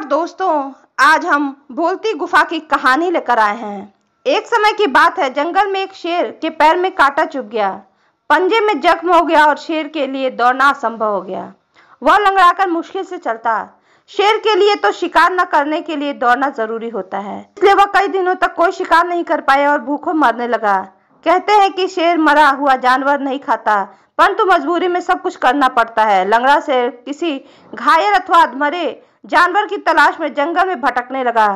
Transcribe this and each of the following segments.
नमस्कार दोस्तों, आज हम बोलती गुफा की कहानी लेकर आए हैं। एक समय की बात है, जंगल में एक शेर के पैर में कांटा चुभ गया, पंजे में जख्म हो गया और शेर के लिए दौड़ना असंभव हो गया। वह लंगड़ाकर मुश्किल से चलता। शेर के लिए तो शिकार न करने के लिए दौड़ना जरूरी होता है, इसलिए वह कई दिनों तक कोई शिकार नहीं कर पाया और भूखों मरने लगा। कहते हैं कि शेर मरा हुआ जानवर नहीं खाता, परंतु मजबूरी में सब कुछ करना पड़ता है। लंगड़ा शेर किसी घायल अथवा मरे जानवर की तलाश में जंगल में भटकने लगा।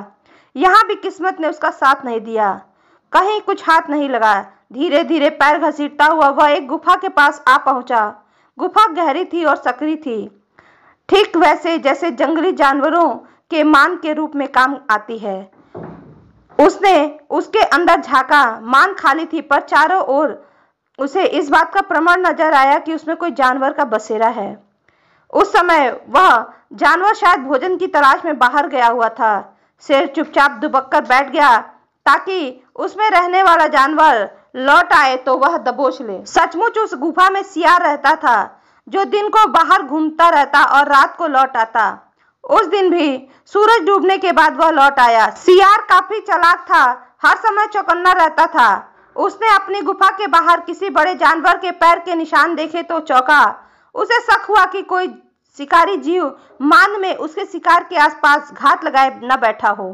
यहाँ भी किस्मत ने उसका साथ नहीं दिया, कहीं कुछ हाथ नहीं लगा। धीरे धीरे पैर घसीटता हुआ वह एक गुफा के पास आ पहुंचा। गुफा गहरी थी और सकरी थी, ठीक वैसे जैसे जंगली जानवरों के मान के रूप में काम आती है। उसने उसके अंदर झांका, मान खाली थी, पर चारों ओर उसे इस बात का प्रमाण नजर आया कि उसमें कोई जानवर का बसेरा है। उस समय वह जानवर शायद भोजन की तलाश में बाहर गया हुआ था। शेर चुपचाप दुबक कर बैठ गया ताकि उसमें रहने वाला जानवर लौट आए तो वह दबोच ले। सचमुच उस गुफा में सियार रहता था, जो दिन को बाहर घूमता रहता और रात को लौट आता। उस दिन भी सूरज डूबने के बाद वह लौट आया। सियार काफी चालाक था, हर समय चौकन्ना रहता था। उसने अपनी गुफा के बाहर किसी बड़े जानवर के पैर के निशान देखे तो चौंका। उसे शक हुआ कि कोई शिकारी जीव मान में उसके शिकार के आसपास घात लगाए न बैठा हो।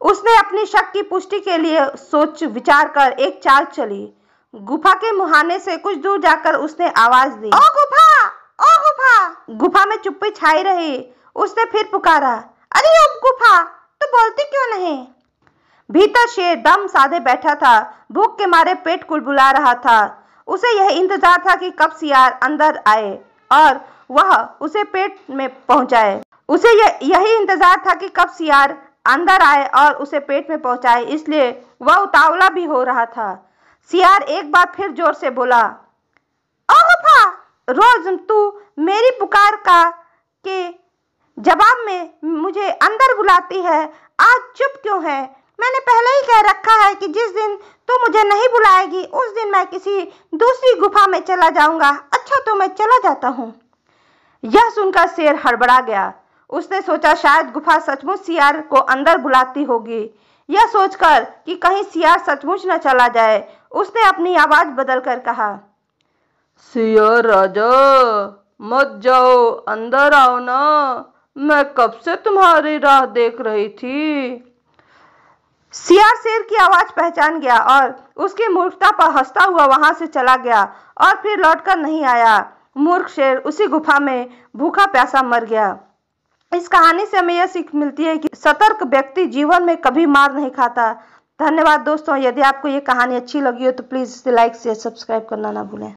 उसने अपनी शक की पुष्टि के लिए सोच विचार कर एक चाल चली। गुफा के मुहाने से कुछ दूर जाकर उसने आवाज दी, ओ गुफा, ओ गुफा। गुफा में चुप्पी छाई रही। उसने फिर पुकारा, अरे ओ गुफा, तू बोलती क्यों नहीं? भीतर शेर दम साधे बैठा था, भूख के मारे पेट कुलबुला रहा था। उसे यह इंतजार था कि कब सियार अंदर आए और वह उसे पेट में पहुंचाए। उसे यही इंतजार था कि कब सियार अंदर आए और उसे पेट में पहुंचाए, इसलिए वह उतावला भी हो रहा था। सियार एक बार फिर जोर से बोला, ओ गुफा, रोज तू मेरी पुकार का के जवाब में मुझे अंदर बुलाती है, आज चुप क्यों है? मैंने पहले ही कह रखा है कि जिस दिन तू मुझे नहीं बुलाएगी उस दिन मैं किसी दूसरी गुफा में चला जाऊंगा। अच्छा, तो मैं चला जाता हूँ। यह सुनकर शेर हड़बड़ा गया। उसने सोचा शायद गुफा सचमुच सियार को अंदर बुलाती होगी। यह सोचकर कि कहीं सियार सचमुच न चला जाए, उसने अपनी आवाज बदलकर कहा, सियार राजा, मत जाओ, अंदर आओ ना, मैं कब से तुम्हारी राह देख रही थी। सियार शेर की आवाज पहचान गया और उसकी मूर्खता पर हंसता हुआ वहां से चला गया और फिर लौटकर नहीं आया। मूर्ख शेर उसी गुफा में भूखा प्यासा मर गया। इस कहानी से हमें यह सीख मिलती है कि सतर्क व्यक्ति जीवन में कभी मार नहीं खाता। धन्यवाद दोस्तों। यदि आपको ये कहानी अच्छी लगी हो तो प्लीज इसे लाइक शेयर सब्सक्राइब करना ना भूलें।